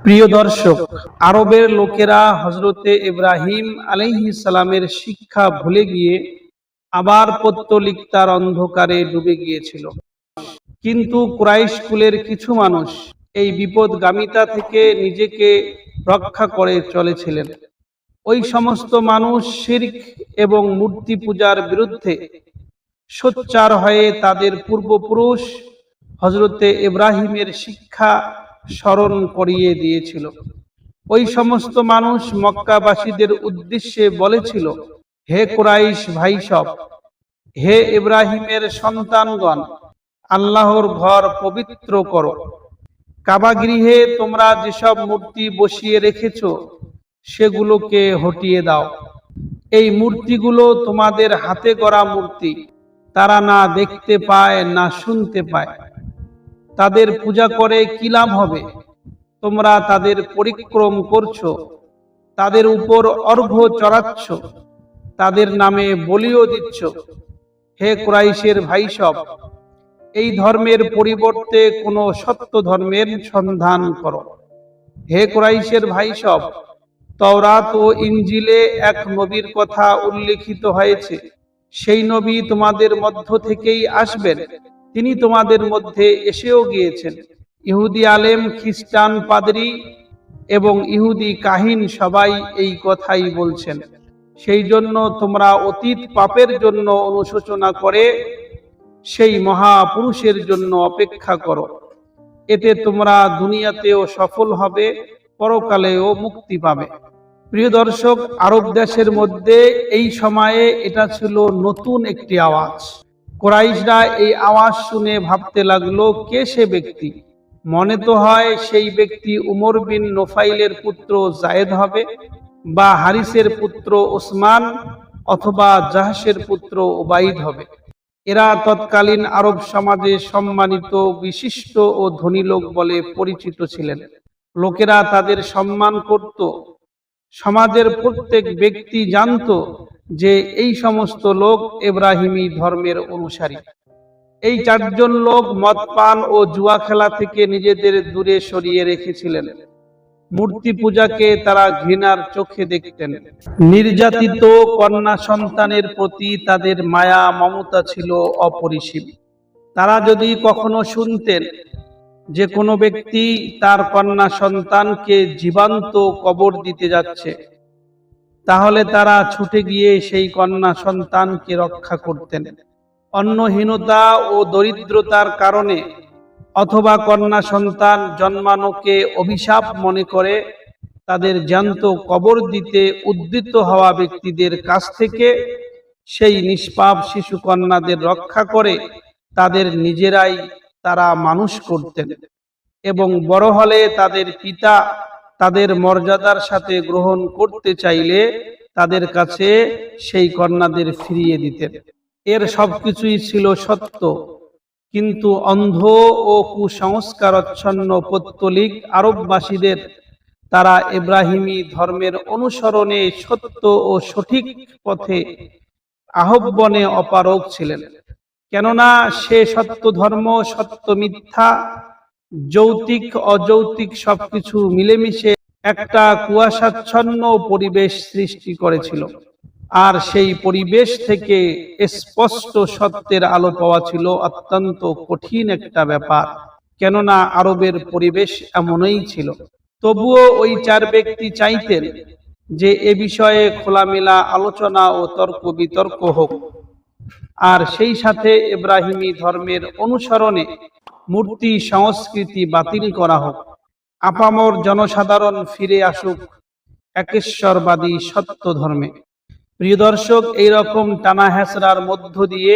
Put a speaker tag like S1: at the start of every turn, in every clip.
S1: প্রিয় দর্শক, আরবের লোকেরা হযরতে ইব্রাহিম আলাইহিস সালামের শিক্ষা ভুলে গিয়ে আবার পৌত্তলিকতার অন্ধকারে ডুবে গিয়েছিল। কিন্তু কুরাইশ কুলের কিছু মানুষ এই বিপদগামিতা থেকে নিজেকে রক্ষা করে চলেছিলেন। ওই সমস্ত মানুষ শিরক এবং মূর্তি পূজার বিরুদ্ধে সোচ্চার হয়ে তাদের পূর্বপুরুষ হযরতে ইব্রাহিমের শিক্ষা স্মরণ করিয়ে দিয়েছিল। ওই সমস্ত মানুষ মক্কাবাসীদের উদ্দেশ্যে বলেছিল, হে কুরাইশ ভাইসব, হে ইব্রাহিমের সন্তানগণ, আল্লাহর ঘর পবিত্র করো। কাবা গৃহে তোমরা যেসব মূর্তি বসিয়ে রেখেছ সেগুলোকে হটিয়ে দাও। এই মূর্তিগুলো তোমাদের হাতে গড়া মূর্তি, তারা না দেখতে পায় না শুনতে পায়। তাদের পূজা করে কি লাভ হবে? তোমরা তাদের পরিক্রম করছো, তাদের উপর অর্ঘ্য চড়াচ্ছ, তাদের নামে বলিও দিচ্ছ। হে কুরাইশের ভাইসব, এই ধর্মের পরিবর্তে কোনো সত্য ধর্মের সন্ধান করো। হে কুরাইশের ভাইসব, তাওরাত ও ইনজিলে এক নবীর কথা উল্লেখিত হয়েছে। সেই নবী তোমাদের মধ্য থেকেই আসবেন। তিনি তোমাদের মধ্যে এসেও গিয়েছেন। ইহুদি আলেম, খ্রিস্টান পাদ্রী এবং ইহুদি কাহিন সবাই এই কথাই বলছেন। সেই জন্য তোমরা অতীত পাপের জন্য অনুশোচনা করে সেই মহাপুরুষের জন্য অপেক্ষা করো। এতে তোমরা দুনিয়াতেও সফল হবে, পরকালেও মুক্তি পাবে। প্রিয় দর্শক, আরব দেশের মধ্যে এই সময়ে এটা ছিল নতুন একটি আওয়াজ। কুরাইশরা এই আওয়াজ শুনে ভাবতে লাগলো, কে সে ব্যক্তি? মনে তো হয় সেই ব্যক্তি উমর বিন নোফাইলের পুত্র জায়েদ হবে, বা হারিসের পুত্র ওসমান, অথবা জাহশের পুত্র উবাইদ হবে। এরা তৎকালীন আরব সমাজে সম্মানিত, বিশিষ্ট ও ধনী লোক বলে পরিচিত ছিলেন। লোকেরা তাদের সম্মান করত। সমাজের প্রত্যেক ব্যক্তি জানতো যে এই সমস্ত লোক ইব্রাহিমী ধর্মের অনুসারী। এই চারজন লোক মদ পান ও জুয়া খেলা থেকে নিজেদের দূরে সরিয়ে রেখেছিলেন। মূর্তি পূজাকে তারা ঘৃণার চোখে দেখতেন। নির্যাতিত কন্যা সন্তানের প্রতি তাদের মায়া মমতা ছিল অপরিসীম। তারা যদি কখনো শুনতেন যে কোনো ব্যক্তি তার কন্যা সন্তানকে জীবন্ত কবর দিতে যাচ্ছে, তাহলে তারা ছুটে গিয়ে সেই কন্যা সন্তানকে রক্ষা করতেন। অন্নহীনতা ও দরিদ্রতার কারণে অথবা কন্যা সন্তান জন্মানোকে অভিশাপ মনে করে তাদের জ্যান্ত কবর দিতে উদ্যত হওয়া ব্যক্তিদের কাছ থেকে সেই নিষ্পাপ শিশু কন্যাদের রক্ষা করে তাদের নিজেরাই তারা মানুষ করতেন, এবং বড় হলে তাদের পিতা তাদের মর্যাদার সাথে গ্রহণ করতে চাইলে তাদের কাছে সেই কন্যাদের ফিরিয়ে দিতেন। এর সবকিছুই ছিল সত্য, কিন্তু অন্ধ ও কুসংস্কারাচ্ছন্ন পৌত্তলিক আরববাসীদের তারা ইব্রাহিমী ধর্মের অনুসরণে সত্য ও সঠিক পথে আহ্বানে অপারগ ছিলেন। কেননা সে সত্য ধর্ম সত্য মিথ্যা, যৌতিক অযৌতিক সবকিছু মিলেমিশে একটা কুয়াশাচ্ছন্ন পরিবেশ সৃষ্টি করেছিল। আর সেই পরিবেশ থেকে স্পষ্ট সত্যের আলো পাওয়া ছিল অত্যন্ত কঠিন একটা ব্যাপার, কেননা আরবের পরিবেশ এমনই ছিল। তবুও ওই চার ব্যক্তি চাইতেন যে এ বিষয়ে খোলামেলা আলোচনা ও তর্ক বিতর্ক হোক, আর সেই সাথে ইব্রাহিমী ধর্মের অনুসরণে মূর্তি সংস্কৃতি বাতিল করা হোক। আপামর জনসাধারণ ফিরে আসুক একেশ্বরবাদী সত্য ধর্মে। প্রিয় দর্শক, এইরকম টানা হেঁচড়ার মধ্য দিয়ে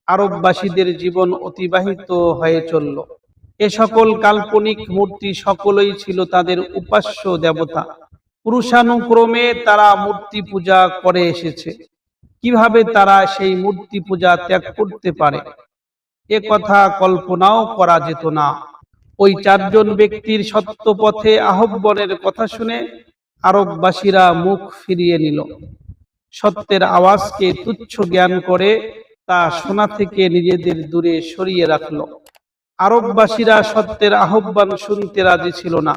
S1: আরববাসীদের জীবন অতিবাহিত হয়ে চলল। এ সকল কাল্পনিক মূর্তি সকলেই ছিল তাদের উপাস্য দেবতা। পুরুষানুক্রমে তারা মূর্তি পূজা করে এসেছে। কিভাবে তারা সেই মূর্তি পূজা ত্যাগ করতে পারে, এ কথা কল্পনাও করা যেত না। ওই চারজন ব্যক্তির সত্য পথে আহ্বানের কথা শুনে আরববাসীরা মুখ ফিরিয়ে নিল। সত্যের আওয়াজকে তুচ্ছ জ্ঞান করে তা শোনা থেকে নিজেদের দূরে সরিয়ে রাখল। আরববাসীরা সত্যের আহ্বান শুনতে রাজি ছিল না।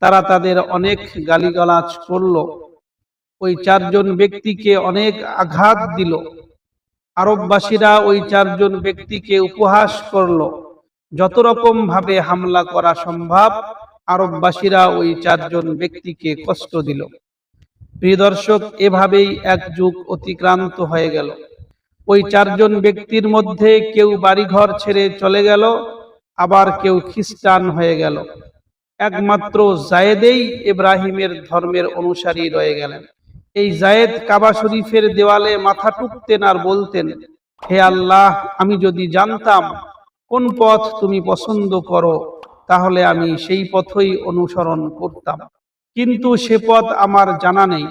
S1: তারা তাদের অনেক গালিগালাজ করল, ওই চারজন ব্যক্তিকে অনেক আঘাত দিল। আরববাসীরা ওই চারজন ব্যক্তিকে উপহাস করল। যত রকম ভাবে হামলা করা সম্ভব আরববাসীরা ওই চারজন ব্যক্তিকে কষ্ট দিল। প্রিয় দর্শক, এভাবেই এক যুগ অতিক্রান্ত হয়ে গেল। ওই চারজন ব্যক্তির মধ্যে কেউ বাড়িঘর ছেড়ে চলে গেল, আবার কেউ খ্রিস্টান হয়ে গেল। একমাত্র জায়েদেই ইব্রাহিমের ধর্মের অনুসারী রয়ে গেলেন। এই জায়েদ কাবা শরীফের দেওয়ালে মাথা টুকতেন আর বলতেন, হে আল্লাহ, আমি যদি জানতাম কোন পথ তুমি পছন্দ করো তাহলে আমি সেই পথই অনুসরণ করতাম, কিন্তু সে পথ আমার জানা নেই।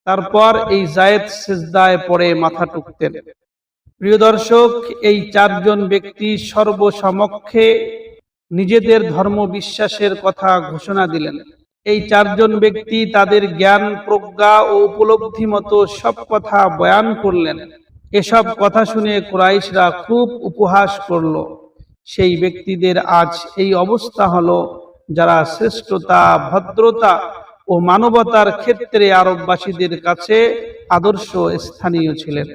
S1: তারপর এই জায়েদ সিজদায় পড়ে মাথা টুকতেন। প্রিয় দর্শক, এই চারজন ব্যক্তি সর্বসমক্ষে নিজেদের ধর্ম বিশ্বাসের কথা ঘোষণা দিলেন। এই চারজন ব্যক্তি তাদের জ্ঞান, প্রজ্ঞা ও উপলব্ধি মতো সব কথা বয়ান করলেন। এসব কথা শুনে কুরাইশরা খুব উপহাস করল। সেই ব্যক্তিদের আজ এই অবস্থা হলো যারা শ্রেষ্ঠতা, ভদ্রতা ও মানবতার ক্ষেত্রে আরববাসীদের কাছে আদর্শ স্থানীয় ছিলেন।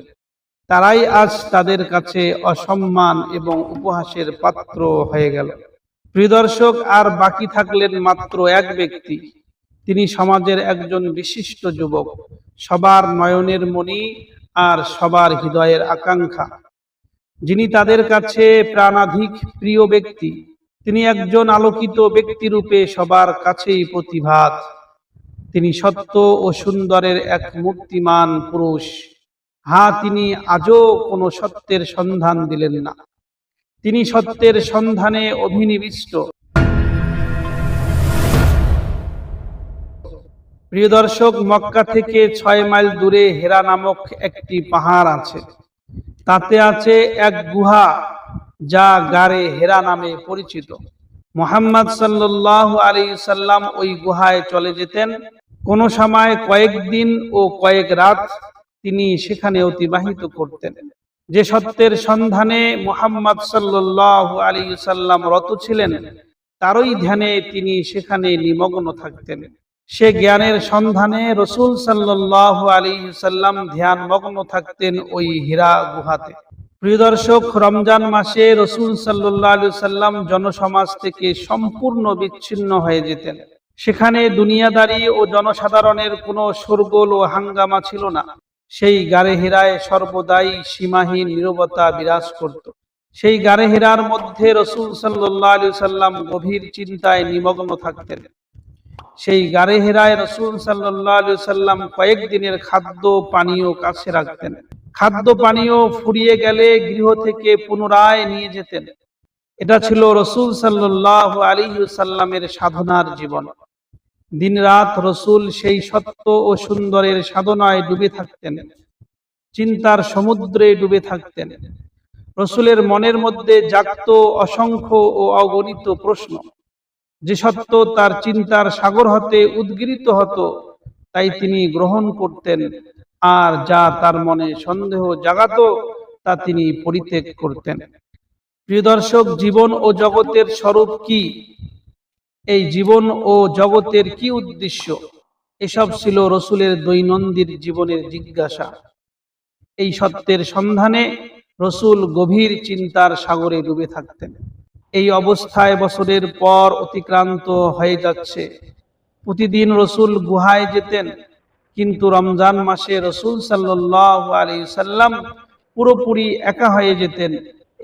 S1: তারাই আজ তাদের কাছে অসম্মান এবং উপহাসের পাত্র হয়ে গেল। প্রিয় দর্শক, আর বাকি থাকলেন মাত্র এক ব্যক্তি। তিনি সমাজের একজন বিশিষ্ট যুবক, সবার নয়নের মণি আর সবার হৃদয়ের আকাঙ্ক্ষা, যিনি তাদের কাছে প্রাণাধিক প্রিয় ব্যক্তি। তিনি একজন আলোকিত ব্যক্তিরূপে সবার কাছেই প্রতিভাত। তিনি সত্য ও সুন্দরের এক মূর্তিমান পুরুষ। তিনি আজও কোনো সত্যের সন্ধান দিলেন না। তিনি সত্যের সন্ধানে অভিনিবিষ্ট। প্রিয় দর্শক, মক্কা থেকে 6 মাইল দূরে হেরা নামক একটি পাহাড় আছে। তাতে আছে এক গুহা, যা গারে হেরা নামে পরিচিত। মুহাম্মদ সাল্লাল্লাহু আলাইহি সাল্লাম ওই গুহায় চলে যেতেন। কোনো সময় কয়েকদিন ও কয়েক রাত তিনি সেখানে অতিবাহিত করতেন। যে সত্যের সন্ধানে মুহাম্মদ সাল্লাল্লাহু আলাইহি সাল্লাম রত ছিলেন, তারই ধ্যানে তিনি সেখানে নিমগ্ন থাকতেন। সে জ্ঞানের সন্ধানে রাসূল সাল্লাল্লাহু আলাইহি সাল্লাম ধ্যানমগ্ন থাকতেন ওই হীরা গুহাতে। প্রিয় দর্শক, রমজান মাসে রাসূল সাল্লাল্লাহু আলাইহি সাল্লাম জনসমাজ থেকে সম্পূর্ণ বিচ্ছিন্ন হয়ে যেতেন। সেখানে দুনিয়াদারি ও জনসাধারণের কোনো শোরগোল ও হাঙ্গামা ছিল না। সেই গারে হীরায় সর্বদাই সীমাহীন নীরবতা বিরাজ করত। সেই গারে হীরার মধ্যে রাসূল সাল্লাল্লাহু আলাইহি সাল্লাম গভীর চিন্তায় নিমগ্ন থাকতেন। সেই গারে হীরায় রাসূল সাল্লাল্লাহু আলাইহি সাল্লাম কয়েকদিনের খাদ্য পানীয় কাছে রাখতেন। খাদ্য পানীয় ফুরিয়ে গেলে গৃহ থেকে পুনরায় নিয়ে যেতেন। এটা ছিল রাসূল সাল্লাল্লাহু আলাইহি সাল্লামের সাধনার জীবন। দিনরাত রাসূল সেই সত্য ও সুন্দরের সাধনায় ডুবে থাকতেন, চিন্তার সমুদ্রে ডুবে থাকতেন। রাসূলের মনের মধ্যে জাগত অসংখ্য ও অগণিত প্রশ্ন। যে সত্য তার চিন্তার সাগর হতে উদ্গীরিত হতো, তাই তিনি গ্রহণ করতেন, আর যা তার মনে সন্দেহ জাগাতো তা তিনি পরিত্যাগ করতেন। প্রিয় দর্শক, জীবন ও জগতের স্বরূপ কি? এই জীবন ও জগতের কি উদ্দেশ্য? এসব ছিল রাসূলের দৈনন্দিন জীবনের জিজ্ঞাসা। এই সত্যের সন্ধানে রাসূল গভীর চিন্তার সাগরে ডুবে থাকতেন। এই অবস্থায় বছরের পর অতিক্রান্ত হয়ে যাচ্ছে। প্রতিদিন রাসূল গুহায় যেতেন, কিন্তু রমজান মাসে রাসূল সাল্লাল্লাহু আলাইহি সাল্লাম পুরোপুরি একা হয়ে যেতেন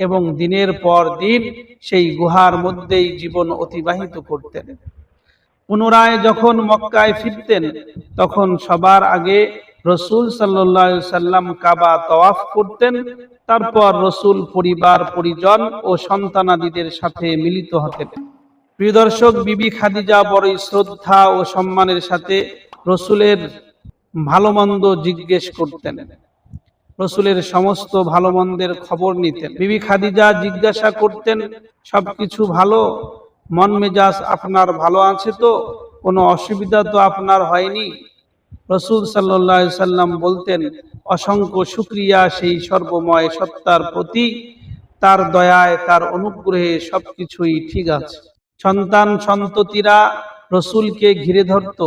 S1: এবং দিনের পর দিন সেই গুহার মধ্যেই জীবন অতিবাহিত করতেন। পুনরায় যখন মক্কায় ফিরতেন, তখন সবার আগে রাসূল সাল্লাল্লাহু আলাইহি সাল্লাম কাবা তাওয়াফ করতেন। তারপর রাসূল পরিবার, পরিজন ও সন্তানাদিদের সাথে মিলিত হতেন। প্রিয় দর্শক, বিবি খাদিজা বড়ই শ্রদ্ধা ও সম্মানের সাথে রাসূলের ভালো মন্দ জিজ্ঞেস করতেন। রাসূলের সমস্ত ভালো মন্দের খবর নিতেন। বিবি খাদিজা জিজ্ঞাসা করতেন, সবকিছু ভালো? মন মেজাজ আপনার ভালো আছে তো? কোনো অসুবিধা তো আপনার হয়নি? রাসূল সাল্লাল্লাহু আলাইহি সাল্লাম বলতেন, অসংখ্য শুকরিয়া সেই সর্বময় সত্তার প্রতি, তার দয়ায়, তার অনুগ্রহে সবকিছুই ঠিক আছে। সন্তান সন্ততিরা রসুলকে ঘিরে ধরত।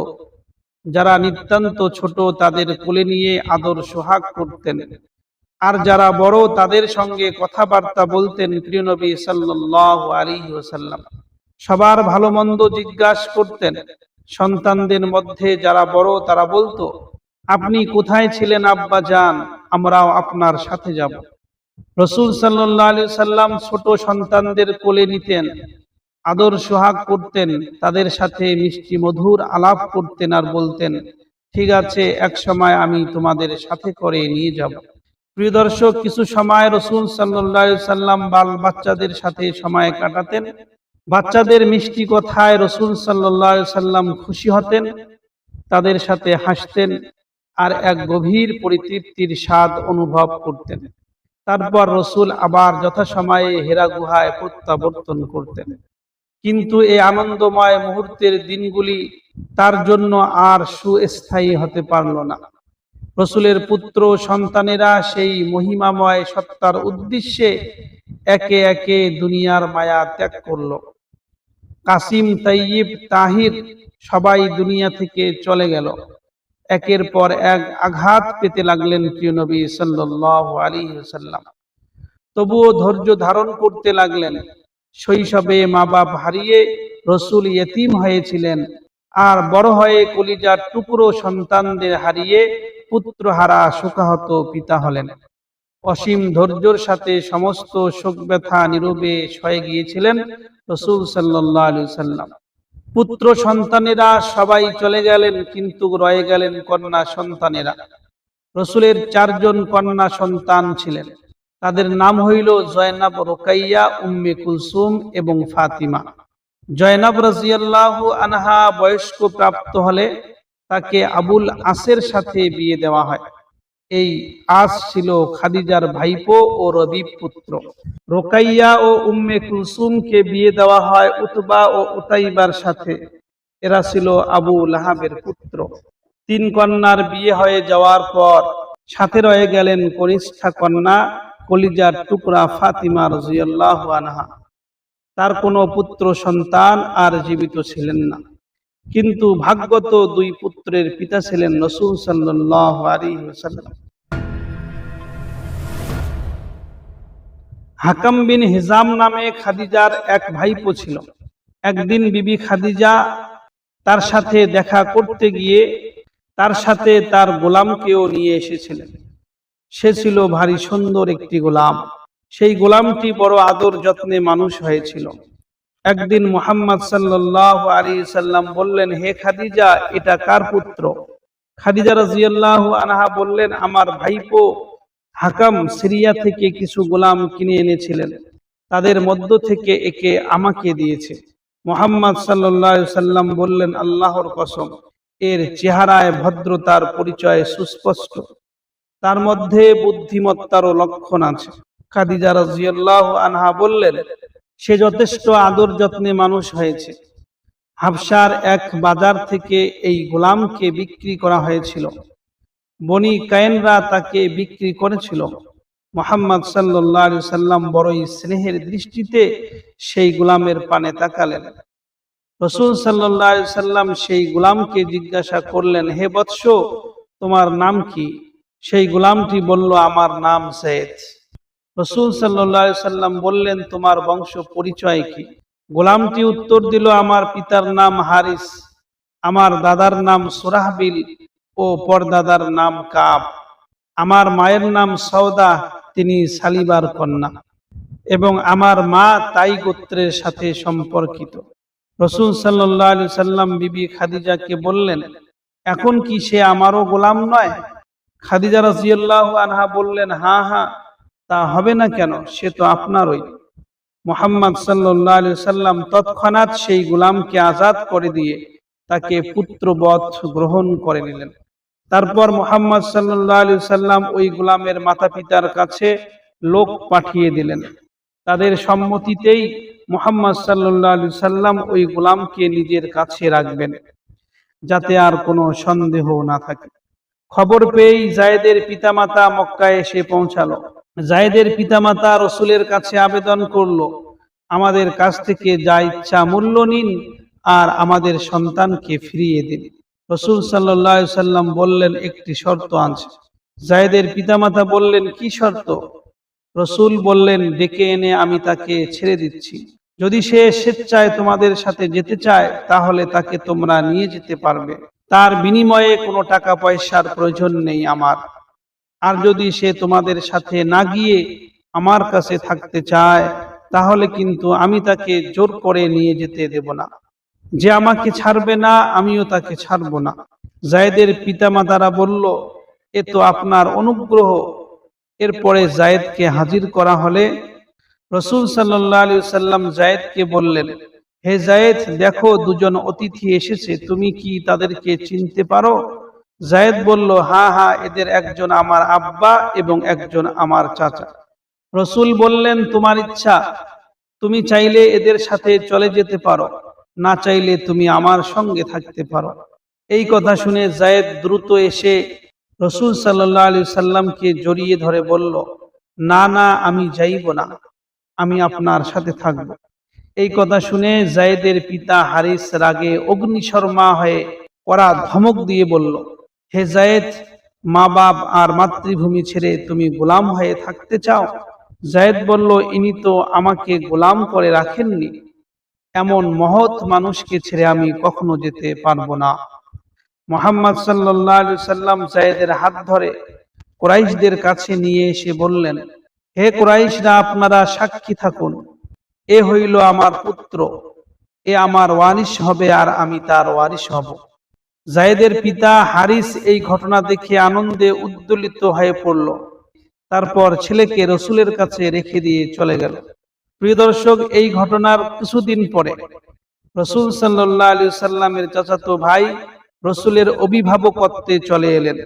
S1: যারা নিতান্ত ছোট তাদের কোলে নিয়ে আদর সোহাগ করতেন, আর যারা বড় তাদের সঙ্গে কথাবার্তা বলতেন প্রিয় নবী সাল্লাল্লাহু আলাইহি ওয়াসাল্লাম। সবার ভালো মন্দ জিজ্ঞাসা করতেন। সন্তানদের মধ্যে যারা বড় তারা বলতো, আপনি কোথায় ছিলেন আব্বা জান, আমরাও আপনার সাথে যাব। রসুল সাল্লাল্লাহু আলাইহি ওয়াসাল্লাম ছোট সন্তানদের কোলে নিতেন, আদর সোহাগ করতেন, তাদের সাথে মিষ্টি মধুর আলাপ করতেন আর বলতেন, ঠিক আছে, এক সময় আমি তোমাদের সাথে করে নিয়ে যাব। প্রিয় দর্শক, কিছু সময় রসুল সাল্লাল্লাহু আলাইহি ওয়াসাল্লাম বাচ্চাদের সাথে সময় কাটাতেন। বাচ্চাদের মিষ্টি কথায় রসুল সাল্লাল্লাহু আলাইহি ওয়াসাল্লাম খুশি হতেন, তাদের সাথে হাসতেন আর এক গভীর পরিতৃপ্তির স্বাদ অনুভব করতেন। তারপর রসুল আবার যথাসময়ে হেরা গুহায় প্রত্যাবর্তন করতেন। কিন্তু এই আনন্দময় মুহূর্তের দিনগুলি তার জন্য আর সুস্থায়ী হতে পারল না। রসুলের পুত্র সন্তানেরা সেই মহিমাময় সত্তার উদ্দেশ্যে একে একে দুনিয়ার মায়া ত্যাগ করল। কাসিম, তাইয়িব, তাহির সবাই দুনিয়া থেকে চলে গেল। একের পর এক আঘাত পেতে লাগলেন প্রিয় নবী সাল্লাল্লাহু আলাইহি ওয়াসাল্লাম। তবুও ধৈর্য ধারণ করতে লাগলেন। শৈশবে মা বাপ হারিয়ে রসুল ইয়েতিম হয়েছিলেন, আর বড় হয়ে কলিজার টুকরো সন্তানদের হারিয়ে পুত্রহারা শোকাহত পিতা হলেন। অসীম ধৈর্যের সাথে সমস্ত শোক ব্যথা নীরবে সয়ে গিয়েছিলেন রসুল সাল্লাল্লাহু আলাইহি ওয়াসাল্লাম। পুত্র সন্তানেরা সবাই চলে গেলেন, কিন্তু রয়ে গেলেন কন্যা সন্তানেরা। রসুলের 4 জন কন্যা সন্তান ছিলেন। তাদের নাম হইল জয়নাব, রুকাইয়া, উম্মে কুলসুম এবং ফাতিমা। জয়নাব রাদিয়াল্লাহু আনহা বয়স্ক প্রাপ্ত হলে তাকে আবুল আসের সাথে বিয়ে দেওয়া হয়। এই আস ছিল খাদিজার ভাইপো ও রবিব পুত্র। রুকাইয়া ও উম্মে কুলসুমকে বিয়ে দেওয়া হয় উতবা ও উতাইবার সাথে। এরা ছিল আবু লাহাবের পুত্র। 3 কন্যার বিয়ে হয়ে যাওয়ার পর সাথে রয়ে গেলেন কনিষ্ঠা কন্যা, কলিজার টুকরা ফাতিমা রাদিয়াল্লাহু আনহা। তার কোনো পুত্র সন্তান আর জীবিত ছিলেন না, কিন্তু ভাগ্যত 2 পুত্রের পিতা ছিলেন রাসূল সাল্লাল্লাহু আলাইহি ওয়াসাল্লাম। হাকাম বিন হিজাম নামে খাদিজার এক ভাইপো ছিল। একদিন বিবি খাদিজা তার সাথে দেখা করতে গিয়ে তার সাথে তার গোলামকেও নিয়ে এসেছিলেন। সে ছিল ভারী সুন্দর একটি গোলাম। সেই গোলামটি বড় আদর যত্নে মানুষ হয়েছিল। একদিন মুহাম্মদ সাল্লাল্লাহু আলাইহি সাল্লাম বললেন, হে খাদিজা, এটা কার পুত্র? খাদিজা রাদিয়াল্লাহু আনহা বললেন, আমার ভাইপো হাকাম সিরিয়া থেকে কিছু গোলাম কিনে এনেছিলেন, তাদের মধ্য থেকে একে আমাকে দিয়েছে। মুহাম্মদ সাল্লাল্লাহু আলাইহি সাল্লাম বললেন, আল্লাহর কসম, এর চেহারায় ভদ্রতার পরিচয় সুস্পষ্ট, তার মধ্যে বুদ্ধিমত্তারও লক্ষণ আছে। খাদিজা রাদিয়াল্লাহু আনহা বললেন, সে যথেষ্ট আদর যত্নে মানুষ হয়েছে। হাবশার এক বাজার থেকে এই গোলামকে বিক্রি করা হয়েছিল। বনি কায়েনরা তাকে বিক্রি করেছিল। মুহাম্মদ সাল্লাল্লাহু আলাইহি সাল্লাম বড়ই স্নেহের দৃষ্টিতে সেই গোলামের পানে তাকালেন। রাসূল সাল্লাল্লাহু আলাইহি সাল্লাম সেই গোলামকে জিজ্ঞাসা করলেন, হে বৎস, তোমার নাম কি? সেই গোলামটি বলল, আমার নাম যায়েদ। রাসূল সাল্লাল্লাহু আলাইহি সাল্লাম বললেন, তোমার বংশ পরিচয় কি? গোলামটি উত্তর দিল, আমার পিতার নাম হারিস, আমার দাদার নাম সুরাহবিল ও পরদাদার নাম কাব। আমার মায়ের নাম সওদা, তিনি সালিবার কন্যা, এবং আমার মা তাই গোত্রের সাথে সম্পর্কিত। রাসূল সাল্লাল্লাহু আলাইহি সাল্লাম বিবি খাদিজাকে বললেন, এখন কি সে আমারও গোলাম নয়? খাদিজা রাদিয়াল্লাহু আনহা বললেন, হ্যাঁ হ্যাঁ, তা হবে না কেন, সে তো আপনারই। মুহাম্মদ সাল্লাল্লাহু আলাইহি সাল্লাম তৎক্ষণাৎ সেই গোলামকে আজাদ করে দিয়ে তাকে পুত্রবৎ গ্রহণ করে নিলেন। তারপর মুহাম্মদ সাল্লাল্লাহু আলাইহি সাল্লাম ওই গোলামের মাতা পিতার কাছে লোক পাঠিয়ে দিলেন। তাদের সম্মতিতেই মুহাম্মদ সাল্লাল্লাহু আলাইহি সাল্লাম ওই গোলামকে নিজের কাছে রাখবেন, যাতে আর কোনো সন্দেহ না থাকে। খবর পেয়েই যায়েদের পিতামাতা মক্কায় এসে পৌঁছালো। যায়েদের পিতামাতা রাসূলের কাছে আবেদন করলো, আমাদের কাছ থেকে যা ইচ্ছা মূল্য নিন, আর আমাদের সন্তানকে ফিরিয়ে দিন। রাসূল সাল্লাল্লাহু আলাইহি সাল্লাম বললেন, একটি শর্ত আছে। যায়েদের পিতামাতা বললেন, কি শর্ত? রাসূল বললেন, ডেকে এনে আমি তাকে ছেড়ে দিচ্ছি। যদি সে স্বেচ্ছায় তোমাদের সাথে যেতে চায় তাহলে তাকে তোমরা নিয়ে যেতে পারবে, তার বিনিময়ে কোনো টাকা পয়সার প্রয়োজন নেই আমার। আর যদি সে তোমাদের সাথে না গিয়ে আমার কাছে থাকতে চায় তাহলে কিন্তু আমি তাকে জোর করে নিয়ে যেতে দেব না। যে আমাকে ছাড়বে না আমিও তাকে ছাড়ব না। যায়েদের পিতামাতারা বলল, এ তো আপনার অনুগ্রহ। এরপরে যায়েদকে হাজির করা হলে রাসূল সাল্লাল্লাহু আলাইহি ওয়াসাল্লাম যায়েদকে বললেন, হে যায়েদ, দেখো দুজন অতিথি এসেছে, তুমি কি তাদেরকে চিনতে পারো? যায়েদ বলল, হ্যাঁ হ্যাঁ, এদের একজন আমার আব্বা এবং একজন আমার চাচা। রাসূল বললেন, তোমার ইচ্ছা, তুমি চাইলে এদের সাথে চলে যেতে পারো, না চাইলে তুমি আমার সঙ্গে থাকতে পারো। এই কথা শুনে যায়েদ দ্রুত এসে রাসূল সাল্লাল্লাহু আলাইহি সাল্লামকে জড়িয়ে ধরে বলল, না না, আমি যাইব না, আমি আপনার সাথে থাকব। এই কথা শুনে যায়েদের পিতা হারিস রাগে অগ্নিশর্মা হয়ে কড়া ধমক দিয়ে বলল, হে যায়েদ, মা বাপ আর মাতৃভূমি ছেড়ে তুমি গোলাম হয়ে থাকতে চাও? যায়েদ বলল, ইনি তো আমাকে গোলাম করে রাখেননি, এমন মহৎ মানুষকে ছেড়ে আমি কখনো যেতে পারবো না। মুহাম্মদ সাল্লাল্লাহু আলাইহি সাল্লাম যায়েদের হাত ধরে কুরাইশদের কাছে নিয়ে এসে বললেন, হে কুরাইশরা, আপনারা সাক্ষী থাকুন, এ হইল আমার পুত্র, এ আমার ওয়ারিশ হবে আর আমি তার ওয়ারিশ হব। যায়েদের পিতা হারিস এই ঘটনা দেখে আনন্দে উদ্দোলিত হয়ে পড়ল। তারপর ছেলেকে রসুলের কাছে রেখে দিয়ে চলে গেল। প্রিয় দর্শক, এই ঘটনার কিছুদিন পরে রাসূল সাল্লাল্লাহু আলাইহি সাল্লামের চাচাতো ভাই রসুলের অভিভাবকত্বে চলে এলেন,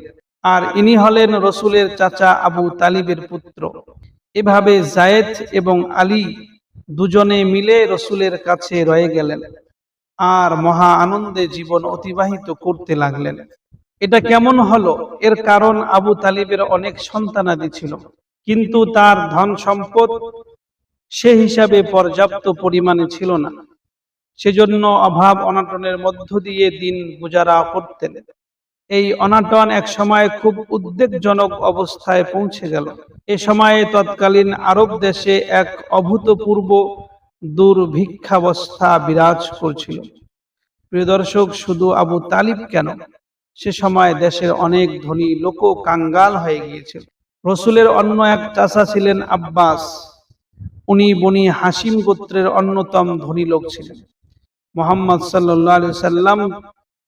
S1: আর ইনি হলেন রসুলের চাচা আবু তালিবের পুত্র। এভাবে যায়েদ এবং আলী দুজনে মিলে রসুলের কাছে রয়ে গেলেন আর মহা আনন্দে জীবন অতিবাহিত করতে লাগলেন। এটা কেমন হলো? এর কারণ আবু তালিবের অনেক সন্তানাদি ছিল, কিন্তু তার ধন সম্পদ সে হিসাবে পর্যাপ্ত পরিমাণে ছিল না। সেজন্য অভাব অনাটনের মধ্য দিয়ে দিন গুজারা করতেন। এই অনাটন এক সময় খুব উদ্বেগজনক অবস্থায় পৌঁছে গেল। এ সময়ে তৎকালীন আরব দেশে এক অভূতপূর্ব দুর্ভিক্ষাবস্থা বিরাজ করছিল। প্রিয় দর্শক, শুধু আবু তালিব কেন, সে সময় দেশের অনেক ধনী লোক কাঙ্গাল হয়ে গিয়েছিল। রসুলের অন্য এক চাচা ছিলেন আব্বাস। উনি বনি হাসিম গোত্রের অন্যতম ধনী লোক ছিলেন। মুহাম্মদ সাল্লাল্লাহু আলাইহি সাল্লাম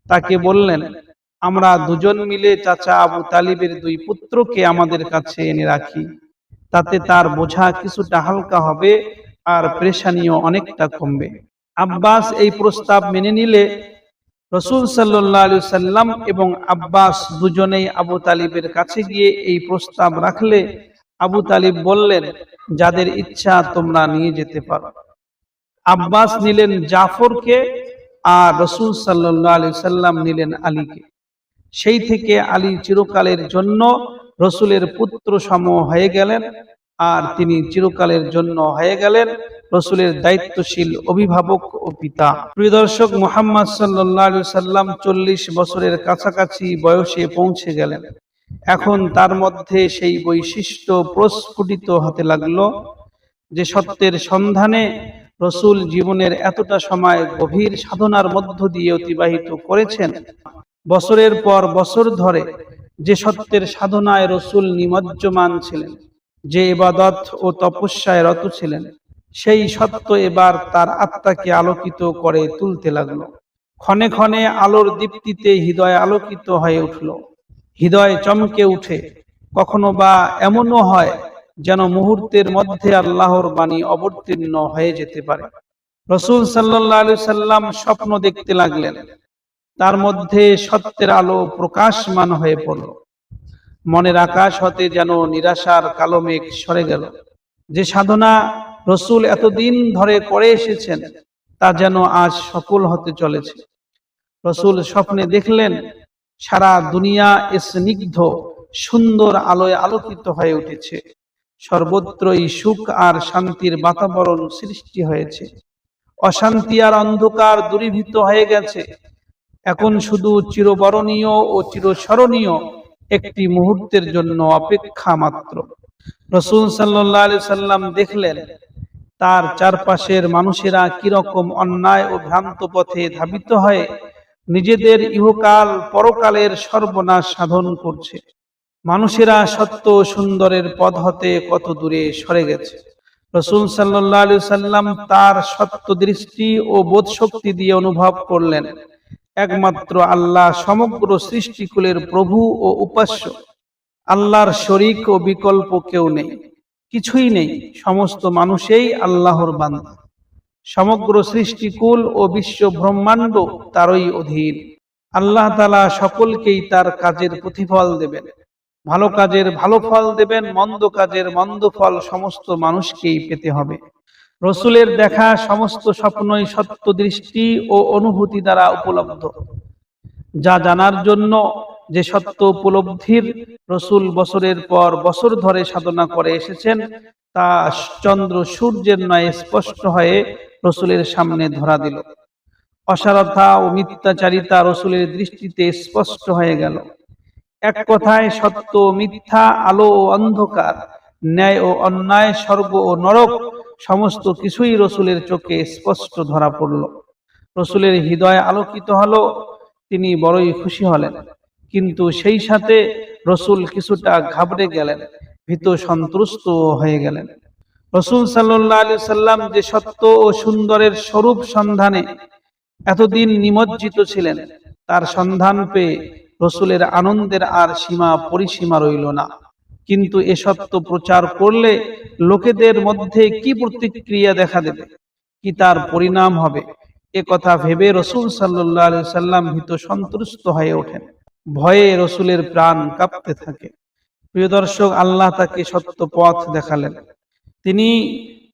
S1: তাকে বললেন, আমরা দুজন মিলে চাচা আবু তালিবের দুই পুত্রকে আমাদের কাছে এনে রাখি, তাতে তার বোঝা কিছুটা হালকা হবে আর পেরেশানিও অনেকটা কমবে। আব্বাস এই প্রস্তাব মেনে নিলে রাসূল সাল্লাল্লাহু আলাইহি সাল্লাম এবং আব্বাস দুজনেই আবু তালিবের কাছে গিয়ে এই প্রস্তাব রাখলে আবু তালিব বললেন, যাদের ইচ্ছা তোমরা নিয়ে যেতে পারো। আব্বাস নিলেন জাফরকে আর রাসূল সাল্লাল্লাহু আলাইহি সাল্লাম নিলেন আলীকে। সেই থেকে আলী চিরকালের জন্য রসুলের পুত্র সম হয়ে গেলেন, আর তিনি চিরকালের জন্য হয়ে গেলেন রসুলের দায়িত্বশীল অভিভাবক ও পিতা। প্রিয় দর্শক, মুহাম্মদ সাল্লাল্লাহু আলাইহি সাল্লাম 40 বছরের কাছাকাছি বয়সে পৌঁছে গেলেন। এখন তার মধ্যে সেই বৈশিষ্ট্য প্রস্ফুটিত হতে লাগলো যে সত্যের সন্ধানে রসুল জীবনের এতটা সময় গভীর সাধনার মধ্য দিয়ে অতিবাহিত করেছেন। বছরের পর বছর ধরে যে সত্যের সাধনায় রসুল নিমজ্জমান ছিলেন, যে ইবাদত ও তপস্যায় রত ছিলেন, সেই সত্য এবার তার আত্মাকে আলোকিত করে তুলতে লাগলো। ক্ষণে ক্ষণে আলোর দীপ্তিতে হৃদয় আলোকিত হয়ে উঠল, হৃদয় চমকে উঠে। কখনো বা এমনও হয় যেন মুহূর্তের মধ্যে আল্লাহর বাণী অবতীর্ণ হয়ে যেতে পারে। রসুল সাল্লাল্লাহু আলাইহি সাল্লাম স্বপ্ন দেখতে লাগলেন, তার মধ্যে সত্যের আলো প্রকাশমান হয়ে পড়ল। মনের আকাশ হতে যেন নিরাশার কালো মেঘ সরে গেল। যে সাধনা রসুল এতদিন ধরে করে এসেছেন তা যেন আজ সফল হতে চলেছে। রসুল স্বপ্নে দেখলেন সারা দুনিয়া স্নিগ্ধ সুন্দর আলোয় আলোকিত হয়ে উঠেছে, সর্বত্রই সুখ আর শান্তির বাতাবরণ সৃষ্টি হয়েছে। অশান্তি আর অন্ধকার দূরীভূত হয়ে গেছে। এখন শুধু চিরবরণীয় ও চিরস্মরণীয় একটি মুহূর্তের জন্য অপেক্ষা মাত্র। রাসূল সাল্লাল্লাহু আলাইহি সাল্লাম দেখলেন তার চারপাশের মানুষেরা কিরকম অন্যায় ও ভ্রান্ত পথে ধাবিত হয়ে নিজেদের ইহকাল পরকালের সর্বনাশ সাধন করছে। মানুষেরা সত্য ও সুন্দরের পথ হতে কত দূরে সরে গেছে। রাসূল সাল্লাল্লাহু আলাইহি সাল্লাম তার সত্য দৃষ্টি ও বোধশক্তি দিয়ে অনুভব করলেন একমাত্র আল্লাহ সমগ্র সৃষ্টিকুলের প্রভু ও উপাস্য। আল্লাহর শরীক ও বিকল্প কেউ নেই, কিছুই নেই। সমস্ত মানুষই আল্লাহর বান্দা। সমগ্র সৃষ্টিকুল ও বিশ্ব ব্রহ্মাণ্ড তারই অধীন। আল্লাহ তাআলা সকলকেই তার কাজের প্রতিফল দেবেন। ভালো কাজের ভালো ফল দেবেন, মন্দ কাজের মন্দ ফল সমস্ত মানুষকেই পেতে হবে। রসুলের দেখা সমস্ত স্বপ্নই সত্য দৃষ্টি ও অনুভূতি দ্বারা উপলব্ধ। যা জানার জন্য যে সত্য উপলব্ধির রসুল বছরের পর বছর ধরে সাধনা করে এসেছেন, তা চন্দ্র সূর্যের ন্যায় স্পষ্ট হয়ে রসুলের সামনে ধরা দিল। অসারতা ও মিথ্যাচারিতা রসুলের দৃষ্টিতে স্পষ্ট হয়ে গেল। এক কথায় সত্য ও মিথ্যা, আলো ও অন্ধকার, ন্যায় ও অন্যায়, স্বর্গ ও নরক সমস্ত কিছুই রসুলের চোখে স্পষ্ট ধরা পড়ল। রসুলের হৃদয় আলোকিত হলো, তিনি বড়ই খুশি হলেন। কিন্তু সেই সাথে রসুল কিছুটা ঘাবড়ে গেলেন, ভীত সন্ত্রস্ত হয়ে গেলেন। রসুল সাল্লাল্লাহু আলাইহি সাল্লাম যে সত্য ও সুন্দরের স্বরূপ সন্ধানে এতদিন নিমজ্জিত ছিলেন, তার সন্ধান পেয়ে রসুলের আনন্দের আর সীমা পরিসীমা রইল না। কিন্তু এ সত্য প্রচার করলে লোকেদের মধ্যে কি প্রতিক্রিয়া দেখা দেবে, কি তার পরিণাম হবে, এ কথা ভেবে রসুল সাল্লাল্লাহু আলাইহি সাল্লাম ভীত সন্ত্রস্ত হয়ে ওঠেন। ভয়ে রসুলের প্রাণ কাঁপতে থাকে। প্রিয় দর্শক, আল্লাহ তাকে সত্য পথ দেখালেন। তিনি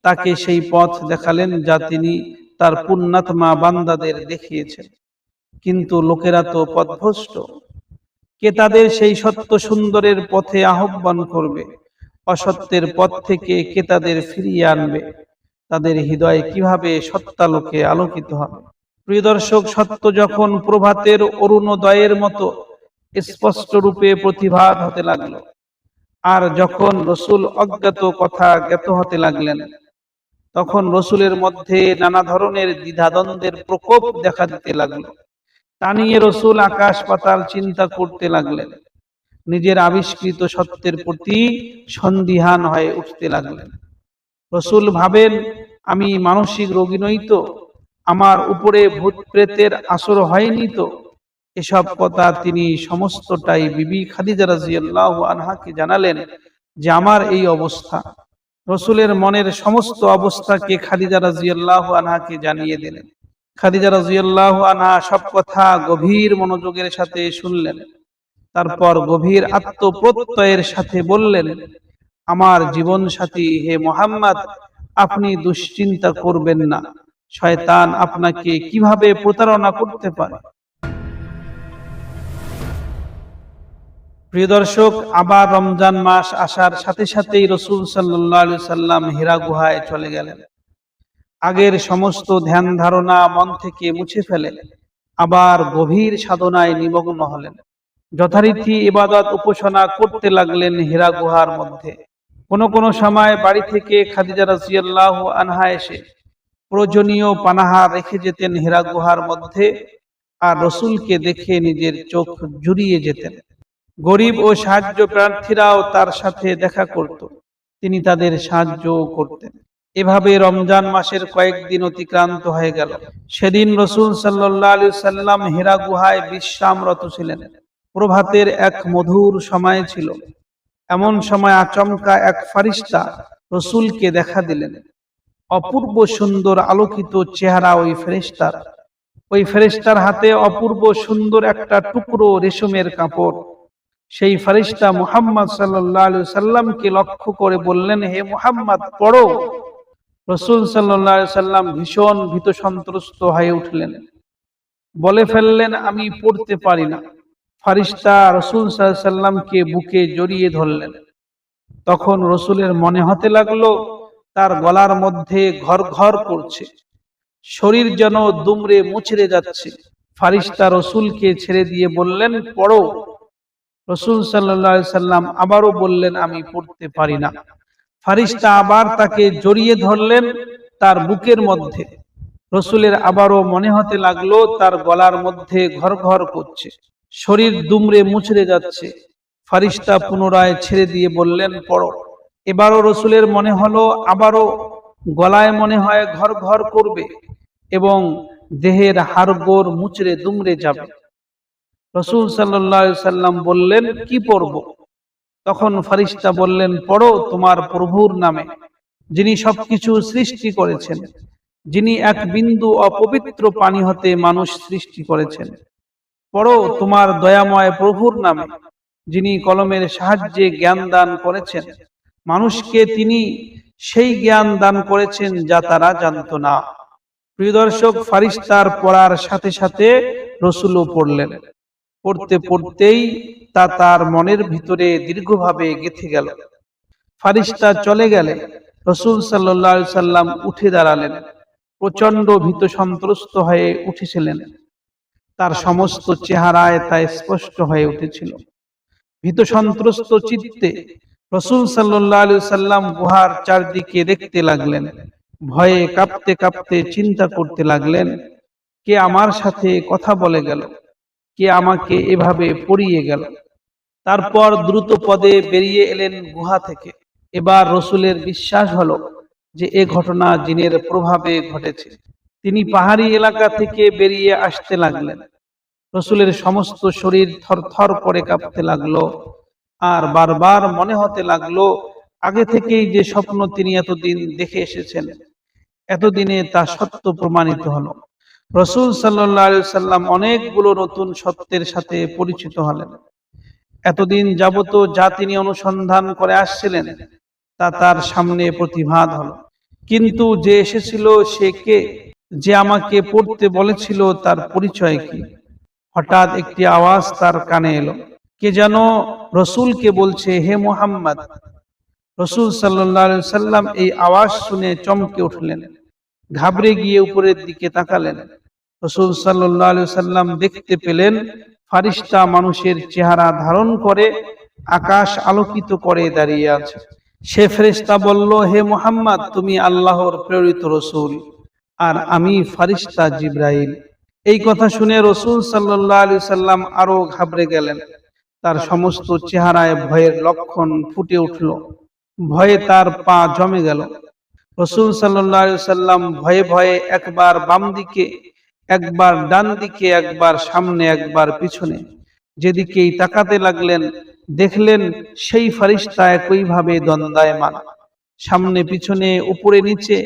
S1: তাকে সেই পথ দেখালেন যা তিনি তার পুণ্যাত্মা বান্দাদের দেখিয়েছেন। কিন্তু লোকেরা তো পথভ্রষ্ট। কে তাদের সেই সত্য সুন্দরের পথে আহ্বান করবে? অসত্যের পথ থেকে কে তাদের ফিরিয়ে আনবে? তাদের হৃদয় কিভাবে সত্যালোকে আলোকিত হবে? প্রিয় দর্শক, সত্য যখন প্রভাতের অরুণোদয়ের মতো স্পষ্ট রূপে প্রতিভাত হতে লাগলো, আর যখন রসুল অজ্ঞাত কথা জ্ঞাত হতে লাগলেন, তখন রসুলের মধ্যে নানা ধরনের দ্বিধাদ্বন্দ্বের প্রকোপ দেখা দিতে লাগলো। তা নিয়ে রসুল আকাশ পাতাল চিন্তা করতে লাগলেন। নিজের আবিষ্কৃত সত্যের প্রতি সন্দিহান হয়ে উঠতে লাগলেন। রসুল ভাবেন, আমি মানসিক রোগী নই তো? আমার উপরে ভূত প্রেতের আসর হয়নি তো? এসব কথা তিনি সমস্তটাই বিবি খাদিজা রাদিয়াল্লাহু আনহাকে জানালেন যে আমার এই অবস্থা। রসুলের মনের সমস্ত অবস্থাকে খাদিজা রাদিয়াল্লাহু আনহাকে জানিয়ে দিলেন। খাদিজা রাদিয়াল্লাহু আনহা সব কথা গভীর মনোযোগের সাথে শুনলেন। তারপর গভীর আত্মপ্রত্যয়ের সাথে বললেন, আমার জীবন সাথী হে মুহাম্মদ, আপনি দুশ্চিন্তা করবেন না। শয়তান আপনাকে কিভাবে প্রতারণা করতে পারে? প্রিয় দর্শক, আবার রমজান মাস আসার সাথে সাথেই রসুল সাল্লাল্লাহু আলাইহি সাল্লাম হীরা গুহায় চলে গেলেন। আগের সমস্ত ধ্যান ধারণা মন থেকে মুছে ফেলে আবার গভীর সাধনায় নিমগ্ন হলেন। যথারীতি ইবাদত উপাসনা করতে লাগলেন হীরা গুহার মধ্যে। কোনো সময় বাড়ি থেকে খাদিজা রাদিয়াল্লাহু আনহা এসে প্রয়োজনীয় পানাহার রেখে যেতেন হীরা গুহার মধ্যে, আর রসুলকে দেখে নিজের চোখ জুড়িয়ে যেতেন। গরিব ও সাহায্য প্রার্থীরাও তার সাথে দেখা করত, তিনি তাদের সাহায্য করতেন। এভাবে রমজান মাসের কয়েকদিন অতিক্রান্ত হয়ে গেল। সেদিন রসুল সাল্লাল্লাহু আলাইহি সাল্লাম হীরা গুহায় বিশ্রামরত ছিলেন। প্রভাতের এক মধুর সময় ছিল। এমন সময় আচমকা এক ফারিস্তা রসুলকে দেখা দিলেন। অপূর্ব সুন্দর আলোকিত চেহারা ওই ফেরেশতার হাতে অপূর্ব সুন্দর একটা টুকরো রেশমের কাপড়। সেই ফারিস্তা মুহাম্মদ সাল্লাল্লাহু আলাইহি সাল্লামকে লক্ষ্য করে বললেন, হে মুহাম্মদ, পড়ো। রসুল সাল্লাল্লাহু আলাইহি সাল্লাম ভীষণ ভীত সন্ত্রস্ত হয়ে উঠলেন। বলে ফেললেন, আমি পড়তে পারি না। ফারিস্তা রসুল সাল্লাল্লাহু আলাইহি সাল্লামকে বুকে জড়িয়ে ধরলেন। তখন রসুলের মনে হতে লাগলো তার গলার মধ্যে ঘর ঘর করছে। শরীর যেন দুমড়ে মুচড়ে যাচ্ছে। ফারিস্তা রসুলকে ছেড়ে দিয়ে বললেন, পড়ো। রসুল সাল্লাল্লাহু আলাইহি সাল্লাম আবারও বললেন, আমি পড়তে পারি না। ফারিস্তা আবার তাকে জড়িয়ে ধরলেন তার বুকের মধ্যে। রসুলের আবারও মনে হতে লাগলো তার গলার মধ্যে ঘর ঘর করছে, শরীর দুমড়ে মুচড়ে যাচ্ছে। ফারিস্তা পুনরায় ছেড়ে দিয়ে বললেন, পড়ো। এবারও রসুলের মনে হলো আবারও গলায় মনে হয় ঘর ঘর করবে এবং দেহের হাড়গোড় মুচড়ে দুমড়ে যাবে। রসুল সাল্লাল্লাহু আলাইহি সাল্লাম বললেন, কি পড়ব? তখন ফারিস্তা বললেন, পড়ো তোমার প্রভুর নামে, যিনি সবকিছু সৃষ্টি করেছেন, যিনি এক বিন্দু অপবিত্র পানি হতে মানুষ সৃষ্টি করেছেন। পড়ো তোমার দয়াময় প্রভুর নামে, যিনি কলমের সাহায্যে জ্ঞান দান করেছেন। মানুষকে তিনি সেই জ্ঞান দান করেছেন যা তারা জানত না। প্রিয় দর্শক, ফারিস্তার পড়ার সাথে সাথে রসুলও পড়লেন। পড়তে পড়তেই তা তার মনের ভিতরে দীর্ঘভাবে গেঁথে গেল। ফারিস্তা চলে গেলে রসুল সাল্লাল্লাহু আলাইহি সাল্লাম উঠে দাঁড়ালেন। প্রচন্ড ভীত সন্ত্রস্ত হয়ে উঠেছিলেন। তার সমস্ত চেহারায় তা স্পষ্ট হয়ে উঠেছিল। ভীত সন্ত্রস্ত চিত্তে রসুল সাল্লাল্লাহু আলাইহি সাল্লাম গুহার চারদিকে দেখতে লাগলেন। ভয়ে কাঁপতে কাঁপতে চিন্তা করতে লাগলেন, কে আমার সাথে কথা বলে গেল, কে আমাকে এভাবে পড়িয়ে গেল। তারপর দ্রুত পদে বেরিয়ে এলেন গুহা থেকে। এবার রসুলের বিশ্বাস হলো যে এ ঘটনা জিনের প্রভাবে ঘটেছে। তিনি পাহাড়ি এলাকা থেকে বেরিয়ে আসতে লাগলেন। রসুলের সমস্ত শরীর থরথর করে কাঁপতে লাগলো, আর বারবার মনে হতে লাগলো আগে থেকেই যে স্বপ্ন তিনি এতদিন দেখে এসেছেন, এতদিনে তা সত্য প্রমাণিত হলো। রসুল সাল্লাল্লাহু আলাইহি সাল্লাম অনেকগুলো নতুন সত্যের সাথে পরিচিত হলেন। এতদিন যাবত যা তিনি অনুসন্ধান করে আসছিলেন তা তার সামনে প্রতিভাত হলো। কিন্তু যে এসেছিল সে কে? যে আমাকে পড়তে বলেছিল তার পরিচয় কি? হঠাৎ একটি আওয়াজ তার কানে এলো। কে যেন রসুলকে বলছে, হে মুহাম্মদ। রসুল সাল্লাল্লাহু আলাইহি সাল্লাম এই আওয়াজ শুনে চমকে উঠলেন। ঘাবড়ে গিয়ে উপরের দিকে তাকালেন। রসুল সাল্লাল্লাহু আলাইহি সাল্লাম দেখতে পেলেন ফারিস্তা মানুষের চেহারা ধারণ করে আকাশ আলোকিত করে দাঁড়িয়ে আছে। সে ফেরেশতা বলল, হে মুহাম্মদ, তুমি আল্লাহর প্রেরিত রসুল, আর আমি ফারিস্তা জিবরাইল। এই কথা শুনে রসুল সাল্লাল্লাহু আলাইহি সাল্লাম আরো ঘাবড়ে গেলেন। তার সমস্ত চেহারায় ভয়ের লক্ষণ ফুটে উঠল। ভয়ে তার পা জমে গেল। রসুল সাল্লাল্লাহু আলাইহি সাল্লাম ভয়ে ভয়ে একবার বাম দিকে, একবার ডান দিকে, একবার সামনে, একবার পিছনে যেদিকেই তাকাতে লাগলেন, দেখলেন সেই ফারিস্তা একইভাবে দ্বন্দ্বায়মান। সামনে পিছনে উপরে নিচে,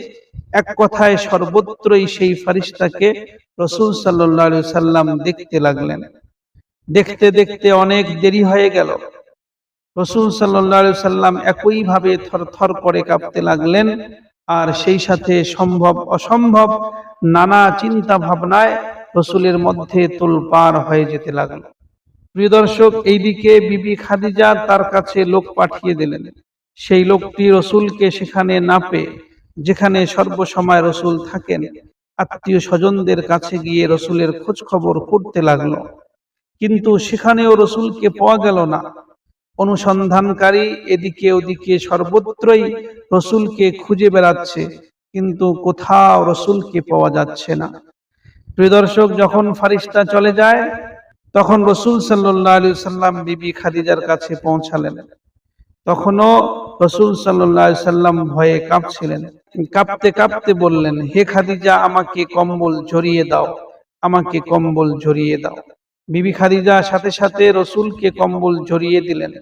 S1: এক কথায় সর্বত্রই সেই ফারিস্তাকে রসুল সাল্লাল্লাহু আলাইহি সাল্লাম দেখতে লাগলেন। দেখতে দেখতে অনেক দেরি হয়ে গেল। রসুল সাল্লাল্লাহু আলাইহি সাল্লাম একইভাবে থরথর করে কাঁপতে লাগলেন, আর সেই সাথে সম্ভব অসম্ভব নানা চিন্তা ভাবনায় রসুলের মধ্যে তোলপাড় হয়ে যেতে লাগলো। প্রিয় দর্শক, এইদিকে বিবি খাদিজা তার কাছে লোক পাঠিয়ে দিলেন। সেই লোকটি রসুলকে সেখানে না পেয়ে, যেখানে সর্বসময় রসুল থাকেন, আত্মীয় স্বজনদের কাছে গিয়ে রসুলের খোঁজ খবর করতে লাগলো। কিন্তু সেখানেও রসুলকে পাওয়া গেল না। অনুসন্ধানকারী এদিকে ওদিকে সর্বত্রই রসুলকে খুঁজে বেড়াচ্ছে, কিন্তু কোথাও রসুলকে পাওয়া যাচ্ছে না। প্রিয় দর্শক, যখন ফারিস্তা চলে যায় তখন রসুল সাল্লাল্লাহু আলাইহি সাল্লাম বিবি খাদিজার কাছে পৌঁছালেন। তখনও রসুল সাল্লাল্লাহু আলাইহি সাল্লাম ভয়ে কাঁপছিলেন। কাঁপতে কাঁপতে বললেন, হে খাদিজা, আমাকে কম্বল জড়িয়ে দাও, আমাকে কম্বল জড়িয়ে দাও। বিবি খাদিজা সাথে সাথে রসুলকে কম্বল জড়িয়ে দিলেন।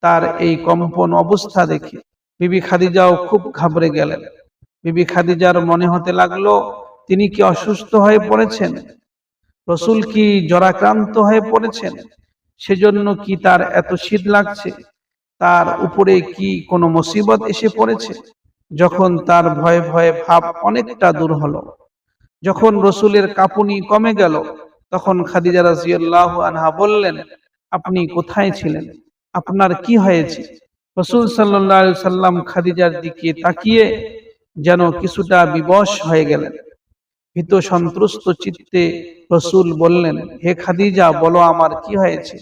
S1: তার এই কম্পন অবস্থা দেখে বিবি খাদিজাও খুব ঘাবড়ে গেলেন। বিবি খাদিজার মনে হতে লাগলো তিনি কি অসুস্থ হয়ে পড়েছেন, রসুল কি জরাক্রান্ত হয়ে পড়েছেন, সেজন্য কি তার এত শীত লাগছে, তার উপরে কি কোনো মুসিবত এসে পড়েছে। যখন তার ভয়ে ভয়ে ভাব অনেকটা দূর হলো, যখন রসুলের কাঁপুনি কমে গেল, তখন খাদিজা রাদিয়াল্লাহু আনহা বললেন, আপনি কোথায় ছিলেন, আপনার কি হয়েছে? রসুল সাল্লাল্লাহু আলাইহি সাল্লাম খাদিজার দিকে তাকিয়ে যেন কিছুটা বিবশ হয়ে গেলেন। ভীত সন্ত্রস্ত চিত্তে রসুল বললেন, হে খাদিজা, বলো আমার কি হয়েছে,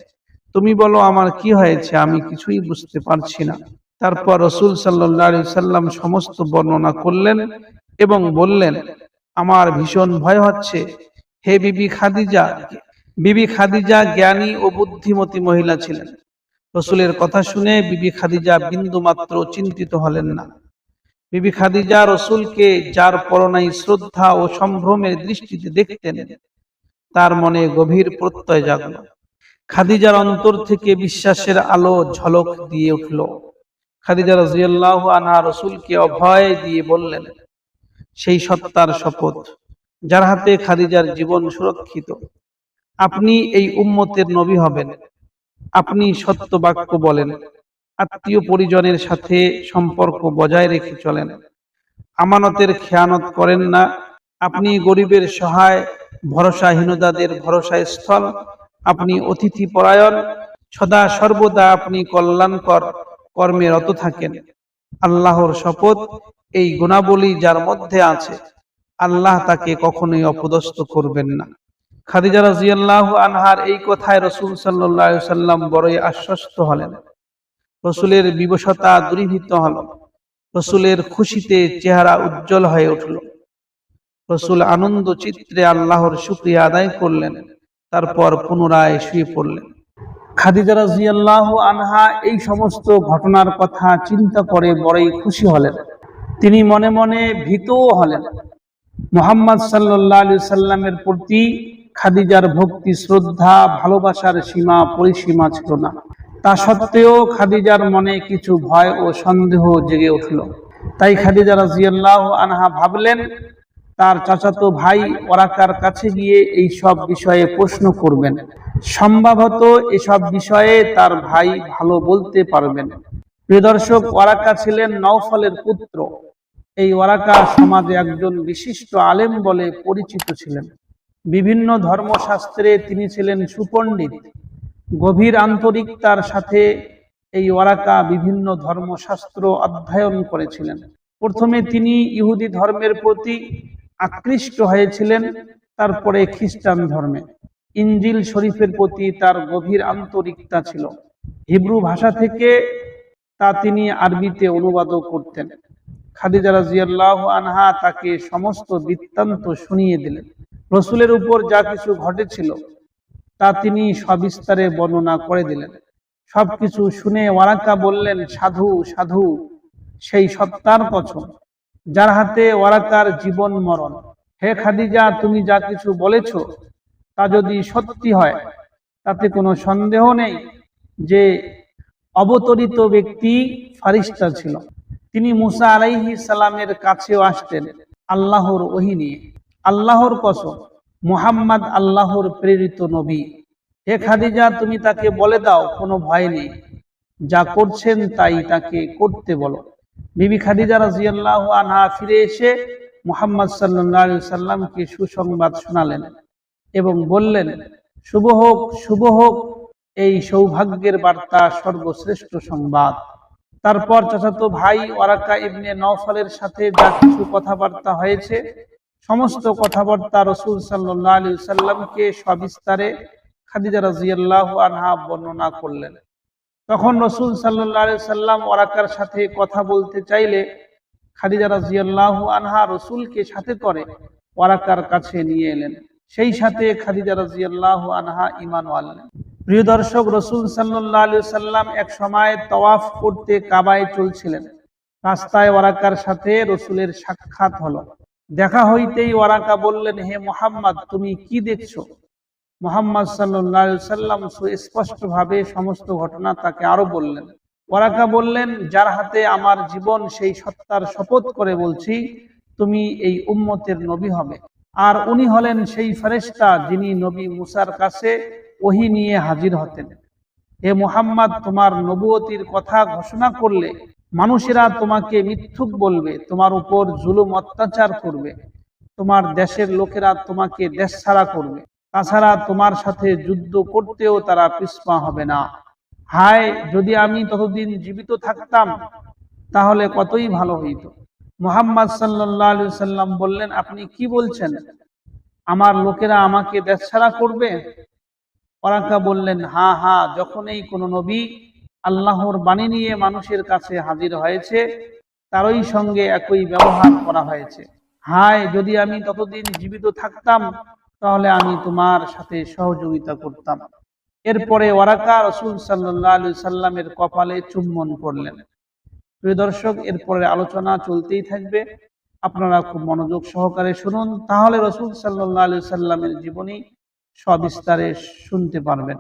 S1: তুমি বলো আমার কি হয়েছে, আমি কিছুই বুঝতে পারছি না। তারপর রসুল সাল্লাল্লাহু আলাইহি সাল্লাম সমস্ত বর্ণনা করলেন এবং বললেন, আমার ভীষণ ভয় হচ্ছে হে বিবি খাদিজা। বিবি খাদিজা জ্ঞানী ও বুদ্ধিমতী মহিলা ছিলেন। রসুলের কথা শুনে বিবি খাদিজা বিন্দু মাত্র চিন্তিত হলেন না। বিবি খাদিজা রসুলকে যার পরনাই শ্রদ্ধা ও সম্ভ্রমের দৃষ্টিতে দেখতেন, তার মনে গভীর প্রত্যয় জাগল। খাদিজার অন্তর থেকে বিশ্বাসের আলো ঝলক দিয়ে উঠল। খাদিজা রাদিয়াল্লাহু আনহা রসুলকে অভয় দিয়ে বললেন, সেই সত্তার শপথ যার হাতে খাদিজার জীবন সুরক্ষিত, আপনি এই উম্মতের নবী হবেন। আপনি সত্য বাক্য বলেন, আত্মীয় পরিজনের সাথে সম্পর্ক বজায় রেখে চলেন, আমানতের খেয়ানত করেন না, আপনি গরিবের সহায়, ভরসাহীনতাদের ভরসা স্থল, আপনি অতিথি পরায়ণ, সদা সর্বদা আপনি কল্যাণকর কর্মে রত থাকেন। আল্লাহর শপথ, এই গুণাবলী যার মধ্যে আছে, আল্লাহ তাকে কখনোই অপদস্থ করবেন না। খাদিজা রাদিয়াল্লাহু আনহার এই কথায় রাসূল সাল্লাল্লাহু আলাইহি সাল্লাম বড়ই আশ্বস্ত হলেন। রাসূলের বিবশতা দূরীভূত হল। রাসূলের খুশিতে চেহারা উজ্জ্বল হয়ে উঠল। রাসূল আনন্দ চিত্রে আল্লাহর শুকরিয়া আদায় করলেন, তারপর পুনরায় শুয়ে পড়লেন। খাদিজা রাদিয়াল্লাহু আনহা এই সমস্ত ঘটনার কথা চিন্তা করে বড়ই খুশি হলেন। তিনি মনে মনে ভীতও হলেন। মুহাম্মদ সাল্লাল্লাহু আলাইহি সাল্লামের প্রতি খাদিজার ভক্তি, শ্রদ্ধা, ভালোবাসার সীমা পরিসীমা ছিল না। তা সত্ত্বেও খাদিজার মনে কিছু ভয় ও সন্দেহ জেগে উঠল। তাই খাদিজা রাদিয়াল্লাহু আনহা ভাবলেন, তার চাচাতো ভাই ওরাকার কাছে গিয়ে এই সব বিষয়ে প্রশ্ন করবেন। সম্ভবত এসব বিষয়ে তার ভাই ভালো বলতে পারবেন। প্রিয় দর্শক, ওরাকা ছিলেন নওফলের পুত্র। এই ওরাকা সমাজে একজন বিশিষ্ট আলেম বলে পরিচিত ছিলেন। বিভিন্ন ধর্মশাস্ত্রে তিনি ছিলেন সুপণ্ডিত। গভীর আন্তরিকতার সাথে এই ওরাকা বিভিন্ন ধর্মশাস্ত্র অধ্যয়ন করেছিলেন। প্রথমে তিনি ইহুদি ধর্মের প্রতি আকৃষ্ট হয়েছিলেন, তারপরে খ্রিস্টান ধর্মে। ইনজিল শরীফের প্রতি তার গভীর আন্তরিকতা ছিল। হিব্রু ভাষা থেকে তা তিনি আরবিতে অনুবাদও করতেন। খাদিজা রাদিয়াল্লাহু আনহা তাকে সমস্ত বৃত্তান্ত শুনিয়ে দিলেন। রসুলের উপর যা কিছু ঘটেছিল তা তিনি সবিস্তারে বর্ণনা করে দিলেন। সবকিছু শুনে ওয়ারাকা বললেন, সাধু সাধু সেই সত্তার কসম যার হাতে ওয়ারাকার জীবন মরণ। হে খাদিজা, তুমি যা কিছু বলেছ তা যদি সত্যি হয়, তাতে কোনো সন্দেহ নেই যে অবতরিত ব্যক্তি ফারিস্তা ছিল। তিনি মুসা আলাইহিস সালামের কাছেও আসতেন আল্লাহর ওহী নিয়ে। আল্লাহর কসম, মুহাম্মদ আল্লাহর প্রেরিত নবী। হে খাদিজা, তুমি তাকে বলে দাও, কোনো ভয় নেই, যা করছেন তাই তাকে করতে বলো। বিবি খাদিজা রাদিয়াল্লাহু আনহা ফিরে এসে মুহাম্মদ সাল্লাল্লাহু আলাইহি সাল্লামকে সুসংবাদ শোনালেন এবং বললেন, শুভ হোক, শুভ হোক, এই সৌভাগ্যের বার্তা সর্বশ্রেষ্ঠ সংবাদ। তারপর চাচাতো ভাই ওয়ারাকা ইবনে নওফলের সাথে যা কিছু কথাবার্তা হয়েছে, সমস্ত কথাবার্তা রাসূল সাল্লাল্লাহু আলাইহি সাল্লামকে সবিস্তারে খাদিজা রাদিয়াল্লাহু আনহা বর্ণনা করলেন। তখন রাসূল সাল্লাল্লাহু আলাইহি সাল্লাম ওয়ারাকার সাথে কথা বলতে চাইলে খাদিজা রাদিয়াল্লাহু আনহা রাসূলকে সাথে করে ওয়ারাকার কাছে নিয়ে এলেন। সেই সাথে খাদিজা রাদিয়াল্লাহু আনহা ঈমান আনলেন। প্রিয় দর্শক, রাসূল সাল্লাল্লাহু আলাইহি সাল্লাম এক সময় তাওয়াফ করতে কাবায় চলছিলেন। রাস্তায় ওয়ারাকার সাথে রাসূলের সাক্ষাৎ হলো। দেখা হইতেই ওয়ারাকা বললেন, হে মুহাম্মদ, তুমি কি দেখছো? মুহাম্মদ সাল্লাল্লাহু আলাইহি সাল্লাম সুস্পষ্টভাবে সমস্ত ঘটনা তাকে আরো বললেন। ওয়ারাকা বললেন, যার হাতে আমার জীবন, সেই সত্তার শপথ করে বলছি, তুমি এই উম্মতের নবী হবে। আর উনি হলেন সেই ফেরেশতা যিনি নবী মুসার কাছে ওহী নিয়ে হাজির হতেন। হে মুহাম্মদ, তোমার নবুয়তির কথা ঘোষণা করলে মানুষেরা তোমাকে মিথ্যুক বলবে, তোমার উপর জুলুম অত্যাচার করবে, তোমার দেশের লোকেরা তোমাকে দেশছাড়া করবে। তাছাড়া তোমার সাথে যুদ্ধ করতেও তারা পিছপা হবে না। হায়, যদি আমি ততদিন জীবিত থাকতাম তাহলে কতই ভালো হইত। মুহাম্মদ সাল্লাল্লাহু আলাইহি সাল্লাম বললেন, আপনি কি বলছেন? আমার লোকেরা আমাকে দেশছাড়া করবে? ওয়ারাকা বললেন, হ্যাঁ হ্যাঁ, যখনই কোনো নবী আল্লাহর বাণী নিয়ে মানুষের কাছে হাজির হয়েছে তারই সঙ্গে একই ব্যবহার করা হয়েছে। হায়, যদি আমি ততদিন জীবিত থাকতাম তাহলে আমি তোমার সাথে সহযোগিতা করতাম। এরপরে ওয়ারাকা রাসূল সাল্লাল্লাহু আলাইহি সাল্লামের কপালে চুম্বন করলেন। প্রিয় দর্শক, এরপরে আলোচনা চলতেই থাকবে, আপনারা খুব মনোযোগ সহকারে শুনুন, তাহলে রাসূল সাল্লাল্লাহু আলাইহি সাল্লামের জীবনী সবিস্তারে শুনতে পারবেন।